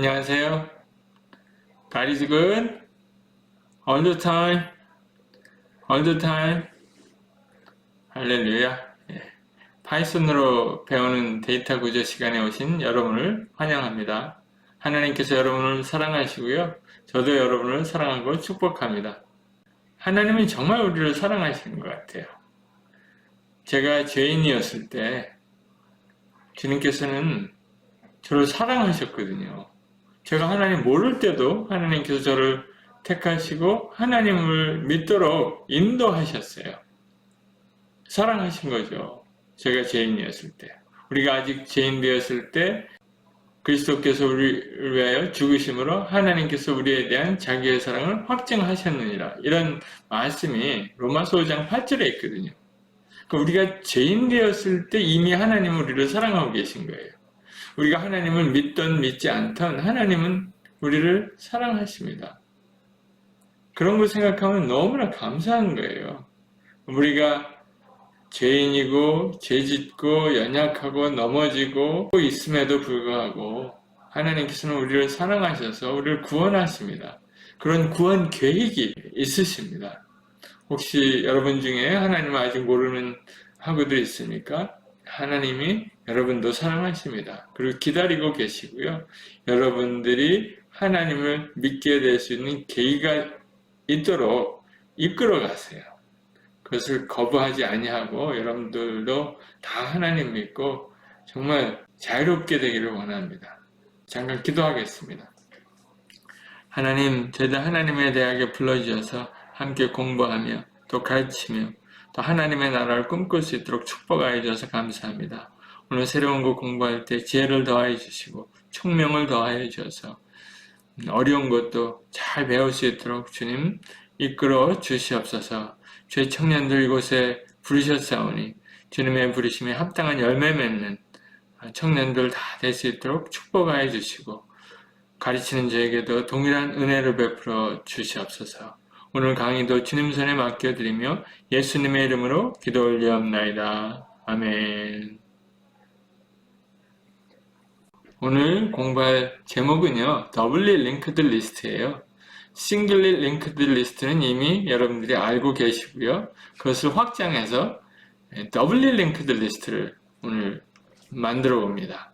안녕하세요. God is good all the time, all the time. 할렐루야. 예. 파이썬으로 배우는 데이터 구조 시간에 오신 여러분을 환영합니다. 하나님께서 여러분을 사랑하시고요. 저도 여러분을 사랑하고 축복합니다. 하나님은 정말 우리를 사랑하시는 것 같아요. 제가 죄인이었을 때 주님께서는 저를 사랑하셨거든요. 제가 하나님 모를 때도 하나님께서 저를 택하시고 하나님을 믿도록 인도하셨어요. 사랑하신 거죠. 제가 죄인이었을 때. 우리가 아직 죄인 되었을 때 그리스도께서 우리를 위하여 죽으심으로 하나님께서 우리에 대한 자기의 사랑을 확증하셨느니라. 이런 말씀이 로마서 5장 8절에 있거든요. 우리가 죄인 되었을 때 이미 하나님은 우리를 사랑하고 계신 거예요. 우리가 하나님을 믿든 믿지 않든 하나님은 우리를 사랑하십니다. 그런 걸 생각하면 너무나 감사한 거예요. 우리가 죄인이고 죄짓고 연약하고 넘어지고 있음에도 불구하고 하나님께서는 우리를 사랑하셔서 우리를 구원하십니다. 그런 구원 계획이 있으십니다. 혹시 여러분 중에 하나님을 아직 모르는 학우들 있습니까? 하나님이 여러분도 사랑하십니다. 그리고 기다리고 계시고요. 여러분들이 하나님을 믿게 될 수 있는 계기가 있도록 이끌어 가세요. 그것을 거부하지 아니하고 여러분들도 다 하나님 믿고 정말 자유롭게 되기를 원합니다. 잠깐 기도하겠습니다. 하나님, 저희들 하나님의 대학에 불러주셔서 함께 공부하며 또 가르치며 또 하나님의 나라를 꿈꿀 수 있도록 축복하여 주셔서 감사합니다. 오늘 새로운 거 공부할 때 지혜를 더하여 주시고 총명을 더하여 주셔서 어려운 것도 잘 배울 수 있도록 주님 이끌어 주시옵소서. 저희 청년들 이곳에 부르셨사오니 주님의 부르심에 합당한 열매 맺는 청년들 다 될 수 있도록 축복하여 주시고 가르치는 저에게도 동일한 은혜를 베풀어 주시옵소서. 오늘 강의도 주님 손에 맡겨드리며 예수님의 이름으로 기도 올리옵나이다. 아멘. 오늘 공부할 제목은요, 더블리 링크드 리스트예요. 싱글리 링크드 리스트는 이미 여러분들이 알고 계시고요. 그것을 확장해서 더블리 링크드 리스트를 오늘 만들어 봅니다.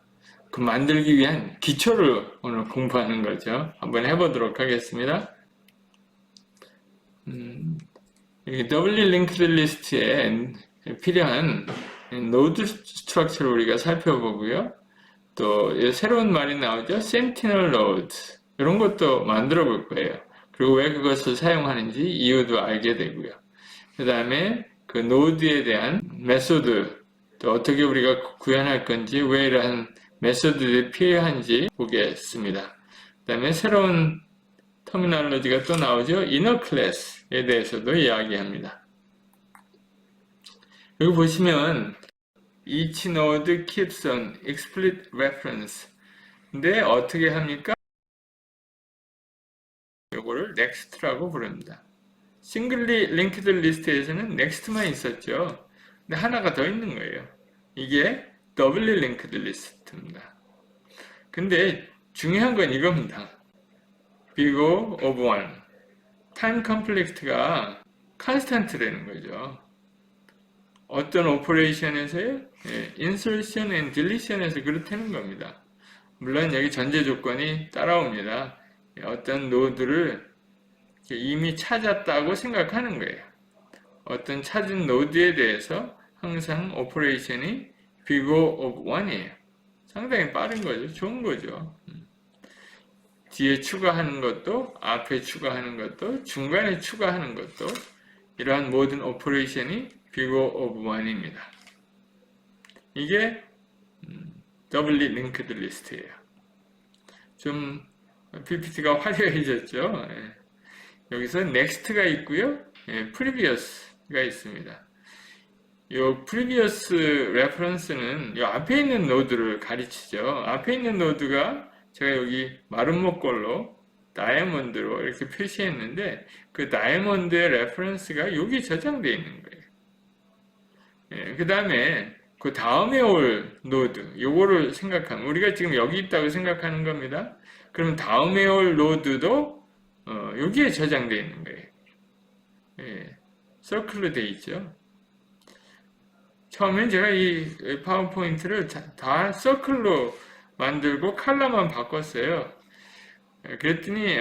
그 만들기 위한 기초를 오늘 공부하는 거죠. 한번 해보도록 하겠습니다. 더블리 링크드 리스트에 필요한 노드 스트럭처를 우리가 살펴보고요. 또 새로운 말이 나오죠. 센티널 노드 이런 것도 만들어 볼 거예요. 그리고 왜 그것을 사용하는지 이유도 알게 되고요. 그 다음에 그 노드에 대한 메소드 또 어떻게 우리가 구현할 건지 왜 이러한 메소드들이 필요한지 보겠습니다. 그 다음에 새로운 터미널로지가 또 나오죠. 이너 클래스에 대해서도 이야기합니다. 여기 보시면 each node keeps an explicit reference. 근데 어떻게 합니까? 이거를 next라고 부릅니다. 싱글리 링크드 리스트에서는 next만 있었죠. 근데 하나가 더 있는 거예요. 이게 더블리 링크드 리스트입니다. 근데 중요한 건 이겁니다. big O of 1. 타임 컴플렉트가 컨스탄트라는 거죠. 어떤 오퍼레이션에서요? insertion and deletion에서 그렇다는 겁니다. 물론 여기 전제 조건이 따라옵니다. 어떤 노드를 이미 찾았다고 생각하는 거예요. 어떤 찾은 노드에 대해서 항상 오퍼레이션이 big O of 1이에요. 상당히 빠른 거죠. 좋은 거죠. 뒤에 추가하는 것도, 앞에 추가하는 것도, 중간에 추가하는 것도 이러한 모든 오퍼레이션이 big O of 1입니다. 이게 더블리 링크드 리스트예요. 좀 PPT가 화려해졌죠. 여기서 next가 있고요. previous가 있습니다. 이 previous reference는 이 앞에 있는 노드를 가리치죠. 앞에 있는 노드가 제가 여기 마름모꼴로 다이아몬드로 이렇게 표시했는데 그 다이아몬드의 레퍼런스가 여기 저장되어 있는 거예요. 그 다음에 그 다음에 올 노드 요거를 생각하면 우리가 지금 여기 있다고 생각하는 겁니다. 그럼 다음에 올 노드도 여기에 저장되어 있는 거예요. 예, 서클로 되어 있죠. 처음엔 제가 이 파워포인트를 다 서클로 만들고 컬러만 바꿨어요. 그랬더니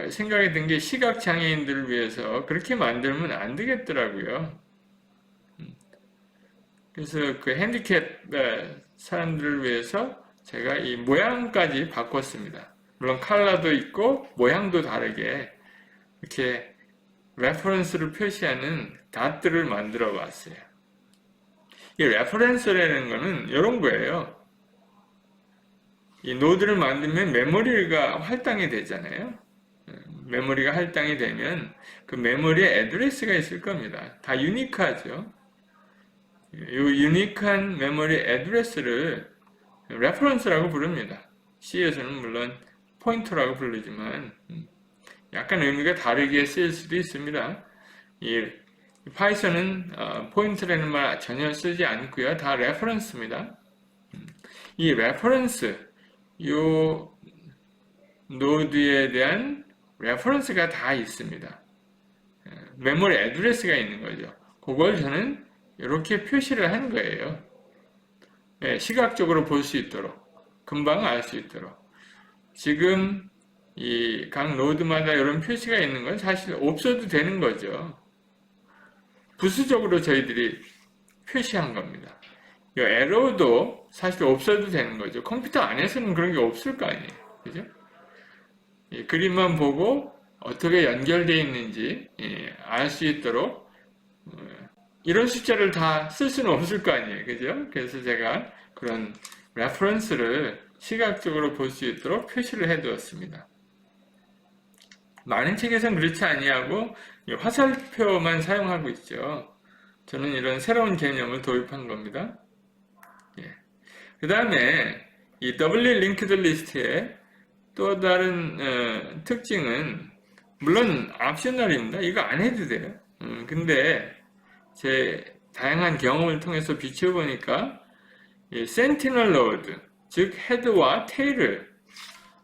생각이 든 게 시각장애인들을 위해서 그렇게 만들면 안 되겠더라고요. 그래서 그 핸디캡 사람들을 위해서 제가 이 모양까지 바꿨습니다. 물론 컬러도 있고 모양도 다르게 이렇게 레퍼런스를 표시하는 닷들을 만들어 봤어요. 이 레퍼런스라는 거는 이런 거예요. 이 노드를 만들면 메모리가 할당이 되잖아요. 메모리가 할당이 되면 그 메모리에 애드레스가 있을 겁니다. 다 유니크하죠. 이 유니크한 메모리 애드레스를 레퍼런스라고 부릅니다. C에서는 물론 포인터라고 부르지만 약간 의미가 다르게 쓰일 수도 있습니다. 이 파이썬은 포인터라는 말 전혀 쓰지 않고요. 다 레퍼런스입니다. 이 레퍼런스, 요 노드에 대한 레퍼런스가 다 있습니다. 메모리 애드레스가 있는 거죠. 그걸 저는 이렇게 표시를 한 거예요. 시각적으로 볼 수 있도록, 금방 알 수 있도록. 지금 이 각 노드마다 이런 표시가 있는 건 사실 없어도 되는 거죠. 부수적으로 저희들이 표시한 겁니다. 이 에러도 사실 없어도 되는 거죠. 컴퓨터 안에서는 그런 게 없을 거 아니에요. 그죠? 그림만 보고 어떻게 연결되어 있는지 알 수 있도록 이런 숫자를 다 쓸 수는 없을 거 아니에요. 그죠? 그래서 제가 그런 레퍼런스를 시각적으로 볼 수 있도록 표시를 해 두었습니다. 많은 책에서는 그렇지 아니하고 화살표만 사용하고 있죠. 저는 이런 새로운 개념을 도입한 겁니다. 그 다음에 이 더블리 링크드 리스트의 또 다른 특징은 물론 옵셔널입니다. 이거 안 해도 돼요. 근데 제 다양한 경험을 통해서 비춰보니까 이 센티널 노드, 즉 헤드와 테일을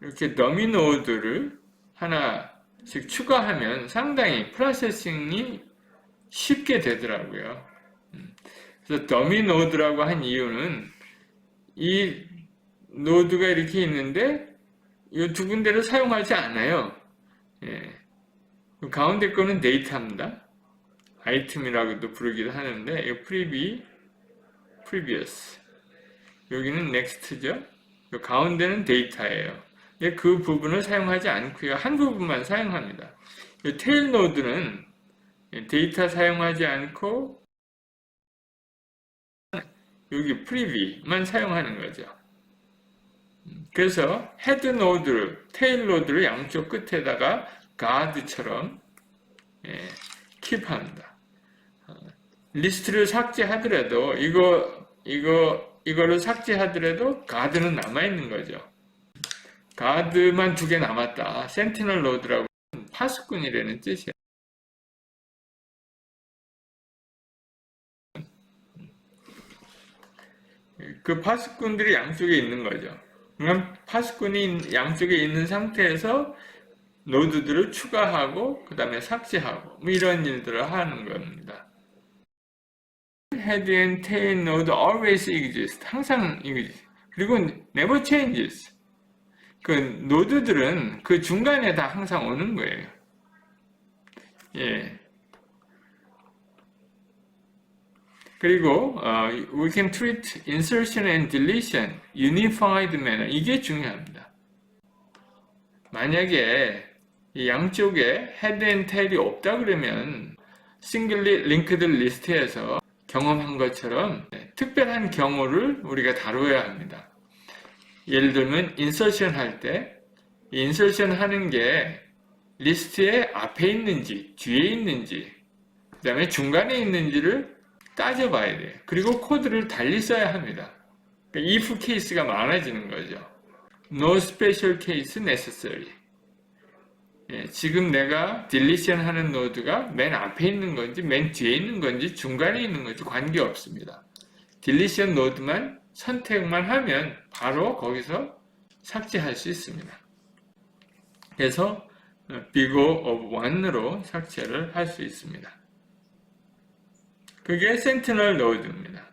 이렇게 더미 노드를 하나씩 추가하면 상당히 프로세싱이 쉽게 되더라고요. 그래서 더미 노드라고 한 이유는 이 노드가 이렇게 있는데 이 두 군데를 사용하지 않아요. 가운데 거는 데이터입니다. 아이템이라고도 부르기도 하는데 이 previous 여기는 next죠. 이 가운데는 데이터예요. 그 부분을 사용하지 않고요. 한 부분만 사용합니다. 이 테일 노드는 데이터 사용하지 않고 여기 preview만 사용하는 거죠. 그래서 헤드 노드를, 테일 노드를 양쪽 끝에다가 가드처럼 킵합니다. 리스트를 삭제하더라도 이거를 삭제하더라도 가드는 남아있는 거죠. 가드만 2개 남았다. 센티널 노드라고 파수꾼이라는 뜻이에요. 그 파수꾼들이 양쪽에 있는 거죠. 그럼 파수꾼이 양쪽에 있는 상태에서 노드들을 추가하고 그 다음에 삭제하고 뭐 이런 일들을 하는 겁니다. Head and tail node always exist. 항상 exist. 그리고 never changes. 그 노드들은 그 중간에 다 항상 오는 거예요. 그리고 we can treat insertion and deletion unified manner. 이게 중요합니다. 만약에 이 양쪽에 head and tail이 없다 그러면 singly linked list에서 경험한 것처럼 특별한 경우를 우리가 다루어야 합니다. 예를 들면 인서션 할 때 인서션 하는 게 리스트의 앞에 있는지 뒤에 있는지 그 다음에 중간에 있는지를 따져봐야 돼요. 그리고 코드를 달리 써야 합니다. 그러니까 if 케이스가 많아지는 거죠. No special case necessary. 지금 내가 딜리션 하는 노드가 맨 앞에 있는 건지 맨 뒤에 있는 건지 중간에 있는 건지 관계없습니다. 딜리션 노드만 선택만 하면 바로 거기서 삭제할 수 있습니다. 그래서 big O of 1으로 삭제를 할 수 있습니다. 그게 센티널 노드입니다.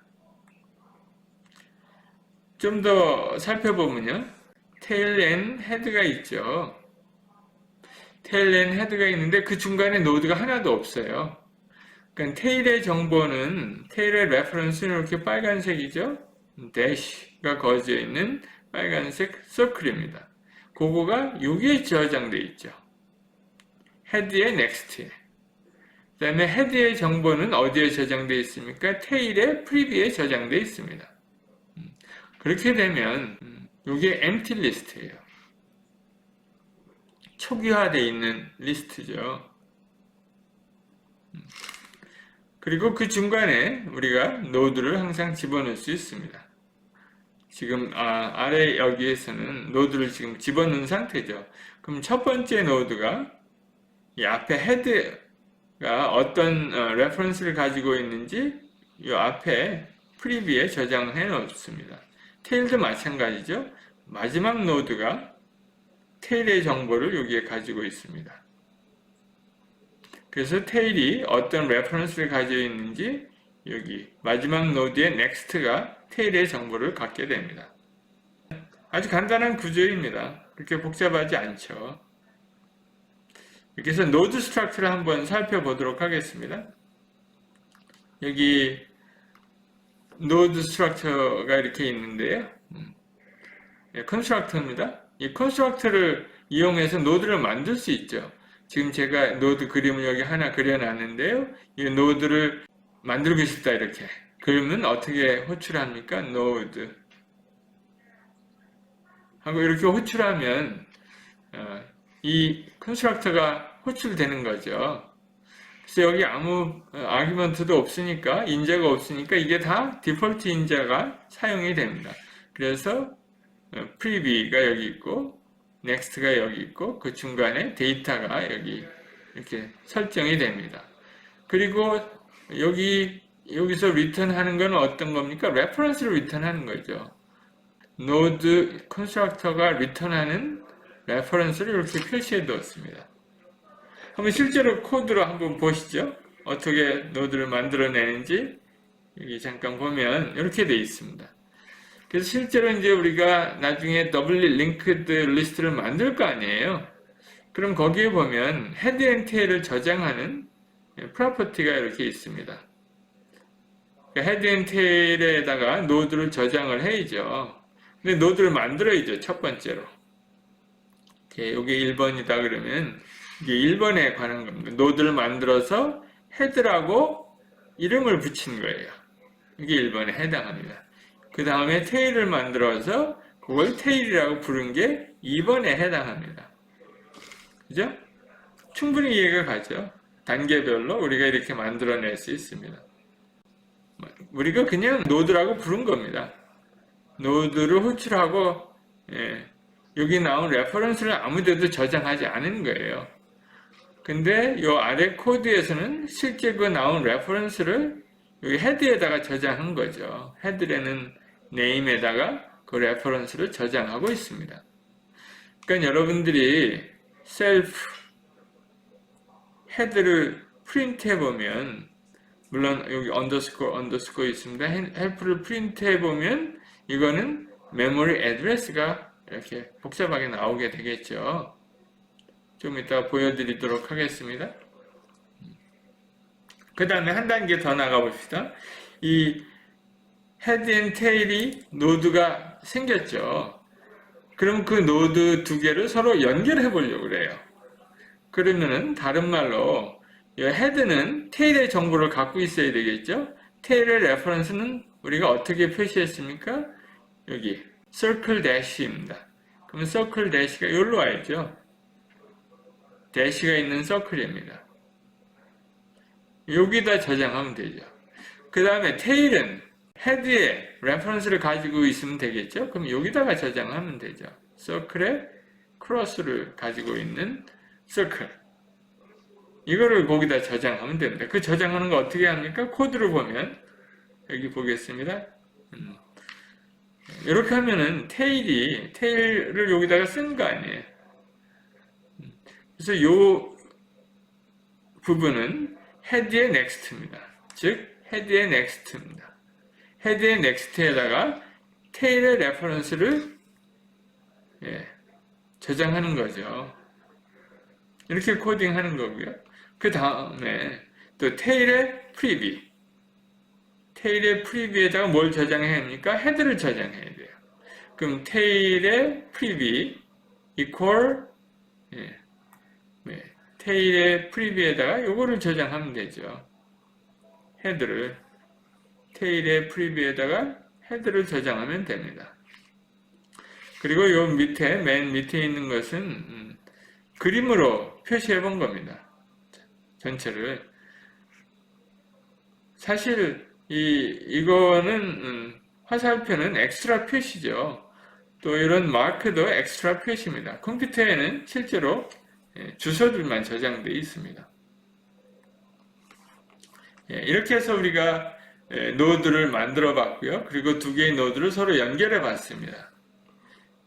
좀 더 살펴보면요. 테일 앤 헤드가 있죠. 테일 앤 헤드가 있는데 그 중간에 노드가 하나도 없어요. 그러니까 테일의 정보는, 테일의 레퍼런스는 이렇게 빨간색이죠. 대시가 거져 있는 빨간색 서클입니다. 그거가 여기에 저장되어 있죠. 헤드의 넥스트에. 그 다음에 헤드의 정보는 어디에 저장되어 있습니까? 테일의 프리뷰에 저장되어 있습니다. 그렇게 되면 이게 empty 리스트예요. 초기화되어 있는 리스트죠. 그리고 그 중간에 우리가 노드를 항상 집어넣을 수 있습니다. 지금 아래 여기에서는 노드를 지금 집어넣은 상태죠. 그럼 첫 번째 노드가 이 앞에 헤드가 어떤 레퍼런스를 가지고 있는지 이 앞에 프리뷰에 저장해 놓습니다. 테일도 마찬가지죠. 마지막 노드가 테일의 정보를 여기에 가지고 있습니다. 그래서 테일이 어떤 레퍼런스를 가지고 있는지 여기 마지막 노드의 next가 테일의 정보를 갖게 됩니다. 아주 간단한 구조입니다. 그렇게 복잡하지 않죠. 이렇게 해서 노드 스트럭처를 한번 살펴보도록 하겠습니다. 여기 노드 스트럭처가 이렇게 있는데요. 컨스트럭터입니다. 이 컨스트럭터를 이용해서 노드를 만들 수 있죠. 지금 제가 노드 그림을 여기 하나 그려놨는데요. 이 노드를 만들고 싶다 이렇게. 그러면 어떻게 호출합니까? 노드 하고 이렇게 호출하면 이 컨스트럭터가 호출되는 거죠. 그래서 여기 아무 아규먼트도 없으니까, 인자가 없으니까 이게 다 디폴트 인자가 사용이 됩니다. 그래서 프리비가 여기 있고 넥스트가 여기 있고 그 중간에 데이터가 여기 이렇게 설정이 됩니다. 그리고 여기서 리턴하는 건 어떤 겁니까? 레퍼런스를 리턴하는 거죠. 노드 컨스트럭터가 리턴하는 레퍼런스를 이렇게 표시해 두었습니다. 한번 실제로 코드로 한번 보시죠. 어떻게 노드를 만들어내는지 여기 잠깐 보면 이렇게 되어 있습니다. 그래서 실제로 이제 우리가 나중에 더블리 링크드 리스트를 만들 거 아니에요. 그럼 거기에 보면 헤드 앤 테일을 저장하는 프로퍼티가 이렇게 있습니다. 헤드 앤 테일에다가 노드를 저장을 해야죠. 근데 노드를 만들어야죠. 첫 번째로. 이게 1번이다 그러면 이게 1번에 관한 겁니다. 노드를 만들어서 헤드라고 이름을 붙인 거예요. 이게 1번에 해당합니다. 그 다음에 테일을 만들어서 그걸 테일이라고 부른 게 2번에 해당합니다. 그죠? 충분히 이해가 가죠? 단계별로 우리가 이렇게 만들어낼 수 있습니다. 우리가 그냥 노드라고 부른 겁니다. 노드를 호출하고 여기 나온 레퍼런스를 아무데도 저장하지 않은 거예요. 근데 이 아래 코드에서는 실제 그 나온 레퍼런스를 여기 헤드에다가 저장한 거죠. 헤드라는 네임에다가 그 레퍼런스를 저장하고 있습니다. 그러니까 여러분들이 셀프 헤드를 프린트 해보면, 물론 여기 언더스코어 있습니다. 헬프를 프린트 해보면 이거는 메모리 애드레스가 이렇게 복잡하게 나오게 되겠죠. 좀 이따 보여드리도록 하겠습니다. 그 다음에 한 단계 더 나가봅시다. 이 헤드 앤 테일이 노드가 생겼죠. 그럼 그 노드 두 개를 서로 연결해 보려고 그래요. 그러면은 다른 말로 이 헤드는 테일의 정보를 갖고 있어야 되겠죠. 테일의 레퍼런스는 우리가 어떻게 표시했습니까? 여기 circle dash입니다. 그럼 circle dash가 여기로 와야죠. 대시가 있는 서클입니다. 여기다 저장하면 되죠. 그 다음에 테일은 헤드에 레퍼런스를 가지고 있으면 되겠죠. 그럼 여기다가 저장하면 되죠. 서클에 크로스를 가지고 있는 서클. 이거를 거기다 저장하면 됩니다. 그 저장하는 거 어떻게 합니까? 코드를 보면 여기 보겠습니다. 이렇게 하면은 테일을 여기다가 쓴 거 아니에요. 그래서 요 부분은 헤드의 넥스트입니다. 즉 헤드의 넥스트입니다. 헤드의 넥스트에다가 테일의 레퍼런스를 저장하는 거죠. 이렇게 코딩하는 거고요. 그 다음에 또 테일의 프리뷰에다가 뭘 저장해야 합니까? 헤드를 저장해야 돼요. 그럼 테일의 프리뷰 equal 테일의 프리뷰에다가 요거를 저장하면 되죠. 테일의 프리뷰에다가 헤드를 저장하면 됩니다. 그리고 요 맨 밑에 있는 것은 그림으로 표시해 본 겁니다. 전체를. 사실 이거는 화살표는 엑스트라 표시죠. 또 이런 마크도 엑스트라 표시입니다. 컴퓨터에는 실제로 주소들만 저장되어 있습니다. 이렇게 해서 우리가 노드를 만들어 봤고요. 그리고 두 개의 노드를 서로 연결해 봤습니다.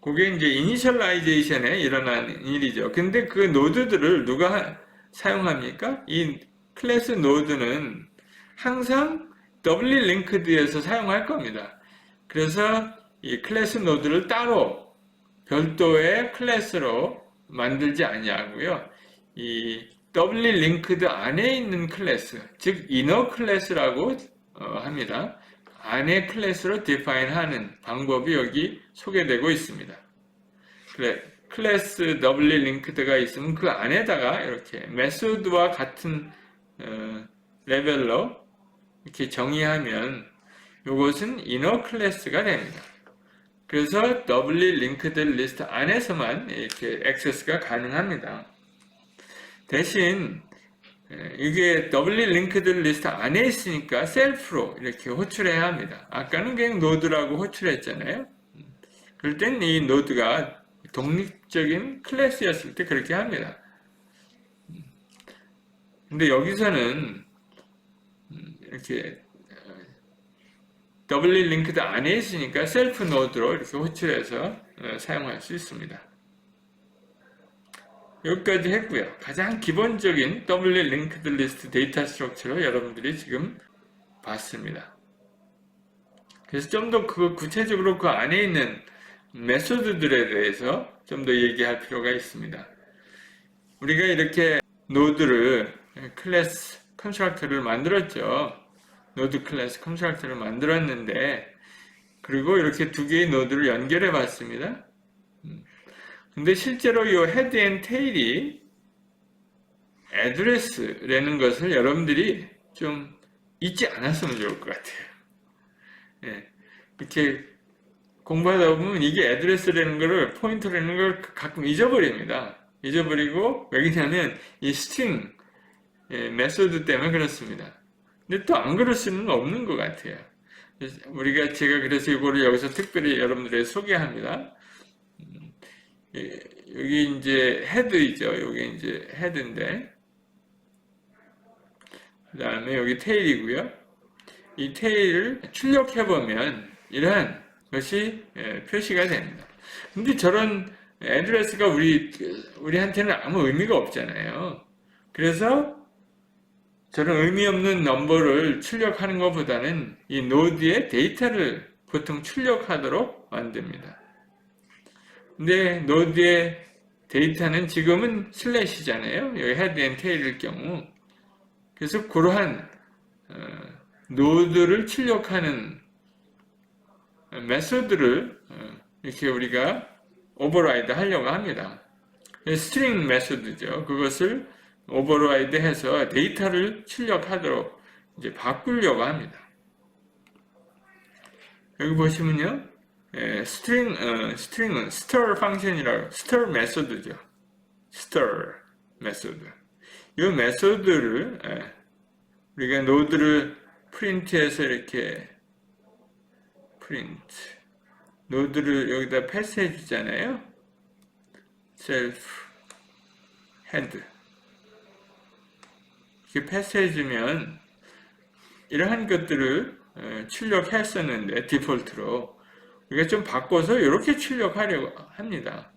그게 이제 이니셜라이제이션에 일어난 일이죠. 근데 그 노드들을 누가 사용합니까? 이 클래스 노드는 항상 더블리 링크드에서 사용할 겁니다. 그래서 이 클래스 노드를 따로 별도의 클래스로 만들지 아니하고요. 이 더블리 링크드 안에 있는 클래스, 즉 이너 클래스라고 합니다. 안에 클래스로 디파인하는 방법이 여기 소개되고 있습니다. 클래스 더블리 링크드가 있으면 그 안에다가 이렇게 메소드와 같은 레벨로 이렇게 정의하면 이것은 이너 클래스가 됩니다. 그래서 더블리 링크드 리스트 안에서만 이렇게 액세스가 가능합니다. 대신 이게 더블리 링크드 리스트 안에 있으니까 셀프로 이렇게 호출해야 합니다. 아까는 그냥 노드라고 호출했잖아요. 그럴 땐 이 노드가 독립적인 클래스였을 때 그렇게 합니다. 근데 여기서는 이렇게 더블리 링크드 안에 있으니까 셀프 노드로 이렇게 호출해서 사용할 수 있습니다. 여기까지 했고요. 가장 기본적인 더블리 링크드 리스트 데이터 스트럭처로 여러분들이 지금 봤습니다. 그래서 좀 더 구체적으로 그 안에 있는 메소드들에 대해서 좀 더 얘기할 필요가 있습니다. 우리가 이렇게 노드를 클래스 컨스트럭터를 만들었죠. 노드 클래스 컨스트럭터를 만들었는데 그리고 이렇게 두 개의 노드를 연결해 봤습니다. 근데 실제로 이 헤드 앤 테일이 애드레스라는 것을 여러분들이 좀 잊지 않았으면 좋을 것 같아요. 이렇게 공부하다 보면 이게 애드레스라는 거를, 포인터라는 걸 가끔 잊어버립니다. 잊어버리고, 왜냐하면 이 스트링 메소드 때문에 그렇습니다. 근데 또 안 그럴 수는 없는 것 같아요. 제가 그래서 이거를 여기서 특별히 여러분들에게 소개합니다. 여기 이제 헤드이죠. 여기 이제 헤드인데, 그 다음에 여기 테일이고요. 이 테일을 출력해보면 이러한 것이 표시가 됩니다. 근데 저런 애드레스가 우리한테는 아무 의미가 없잖아요. 그래서 저런 의미 없는 넘버를 출력하는 것보다는 이 노드의 데이터를 보통 출력하도록 만듭니다. 근데 노드의 데이터는 지금은 슬래시잖아요. 여기 헤드 앤 테일일 경우. 그래서 그러한 노드를 출력하는 메소드를 이렇게 우리가 오버라이드 하려고 합니다. 스트링 메소드죠. 그것을 오버라이드 해서 데이터를 출력하도록 이제 바꾸려고 합니다. 여기 보시면요. 스트링은 stir 펑션이라고, stir 메소드죠. stir 메소드. 이 메소드를 우리가 노드를 프린트해서 이렇게 노드를 여기다 패스해 주잖아요. self head 이렇게 패스해 주면 이러한 것들을 출력했었는데 디폴트로 우리가 좀 바꿔서 이렇게 출력하려고 합니다.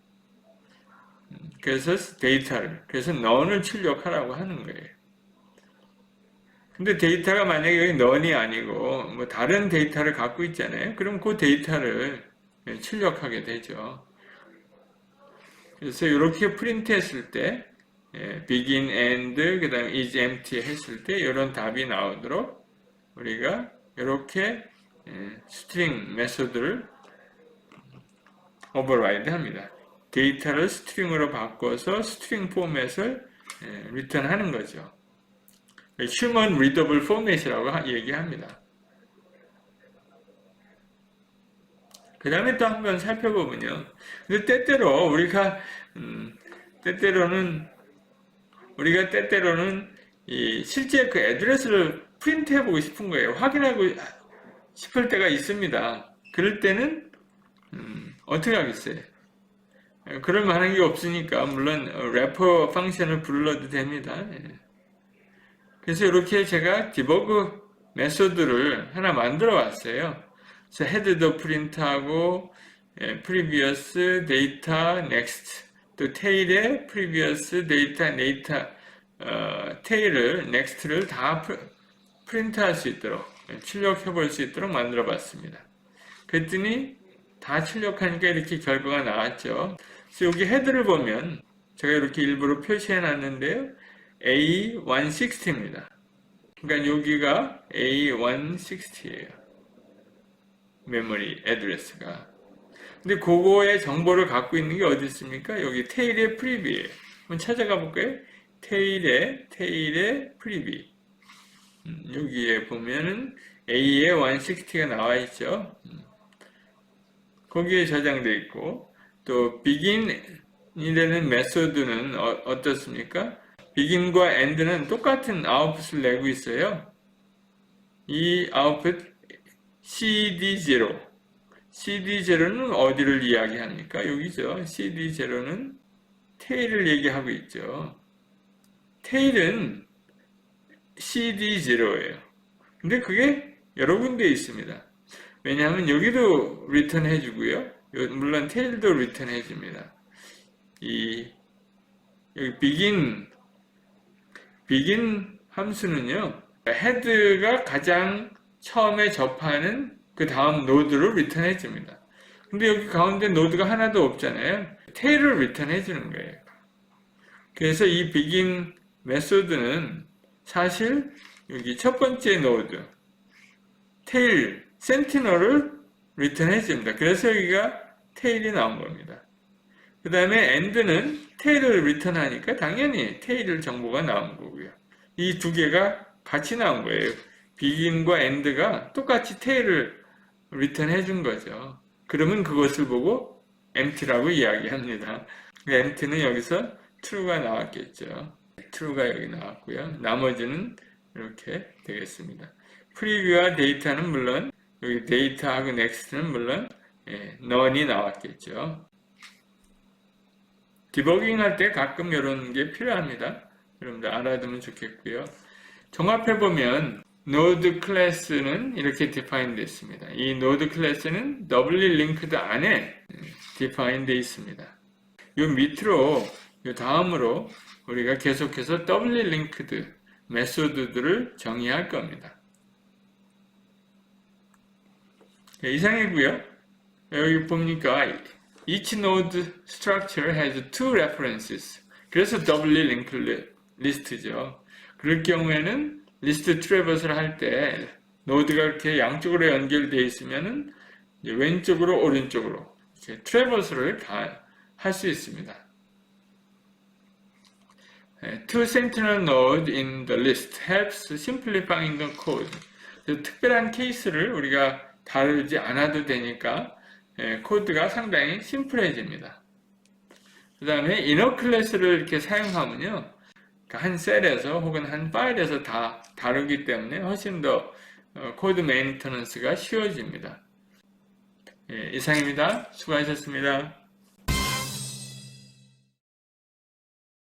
그래서 그래서 none을 출력하라고 하는 거예요. 근데 데이터가 만약에 여기 none이 아니고 뭐 다른 데이터를 갖고 있잖아요. 그럼 그 데이터를 출력하게 되죠. 그래서 이렇게 프린트 했을 때 begin, end, 그 다음에 is empty 했을 때 이런 답이 나오도록 우리가 이렇게 스트링 메소드를 오버라이드 합니다. 데이터를 스트링으로 바꿔서 스트링 포맷을 리턴하는 거죠. Human Readable Format이라고 얘기합니다. 그 다음에 또 한번 살펴보면요. 근데 때때로 우리가 때때로는 실제 그 애드레스를 프린트 해보고 싶은 거예요. 확인하고 싶을 때가 있습니다. 그럴 때는 어떻게 하겠어요? 그럴 만한 게 없으니까 물론 래퍼 펑션을 불러도 됩니다. 그래서 이렇게 제가 디버그 메소드를 하나 만들어 왔어요. 그래서 헤드도 프린트하고 previous data next 또 테일에 previous data 테일을 next를 다 프린트할 수 있도록 출력해 볼 수 있도록 만들어 봤습니다. 그랬더니 다 출력하니까 이렇게 결과가 나왔죠. 그래서 여기 헤드를 보면 제가 이렇게 일부러 표시해 놨는데요. A160입니다. 그러니까 여기가 A160예요. 메모리 애드레스가. 근데 그거의 정보를 갖고 있는 게 어디 있습니까? 여기 테일의 프리뷰예요. 한번 찾아가 볼까요? 테일의 프리뷰. 여기에 보면은 A의 160가 나와 있죠. 거기에 저장되어 있고 또 begin이 되는 메소드는 어떻습니까? begin과 end는 똑같은 아웃풋을 내고 있어요. 이 아웃풋 CD0 CD0는 어디를 이야기합니까? 여기죠. CD0는 테일을 얘기하고 있죠. 테일은 CD0예요. 근데 그게 여러 군데에 있습니다. 왜냐하면 여기도 리턴 해주고요. 물론 테일도 리턴 해줍니다. 여기 begin 함수는요. 헤드가 가장 처음에 접하는 그 다음 노드를 리턴 해줍니다. 근데 여기 가운데 노드가 하나도 없잖아요. 테일을 리턴 해주는 거예요. 그래서 이 begin 메소드는 사실 여기 첫 번째 노드 테일 센티널을 리턴 해줍니다. 그래서 여기가 테일이 나온 겁니다. 그 다음에 end는 테일을 리턴하니까 당연히 테일 정보가 나온 거고요. 이 두 개가 같이 나온 거예요. begin과 end가 똑같이 테일을 리턴 해준 거죠. 그러면 그것을 보고 empty라고 이야기합니다. empty는 여기서 true가 나왔겠죠. true가 여기 나왔고요. 나머지는 이렇게 되겠습니다. preview와 데이터는 물론 여기 데이터하고 next는 물론 none이 나왔겠죠. 디버깅 할 때 가끔 이런 게 필요합니다. 여러분들 알아두면 좋겠고요. 종합해보면 node 클래스는 이렇게 define 됐습니다. 이 node 클래스는 doubly linked 안에 define 되어 있습니다. 요 밑으로 요 다음으로 우리가 계속해서 doubly linked 메소드들을 정의할 겁니다. 이상이고요. 여기 보니까 each node structure has two references. 그래서 doubly linked list죠. 그럴 경우에는 리스트 트래버스를 할 때 노드가 이렇게 양쪽으로 연결되어 있으면은 왼쪽으로 오른쪽으로 이렇게 트래버스를 할 수 있습니다. Two sentinel node in the list helps simplifying the code. 특별한 케이스를 우리가 다루지 않아도 되니까 코드가 상당히 심플해집니다. 그 다음에 inner 클래스를 이렇게 사용하면요. 한 셀에서 혹은 한 파일에서 다 다루기 때문에 훨씬 더 코드 메인터넌스가 쉬워집니다. 이상입니다. 수고하셨습니다.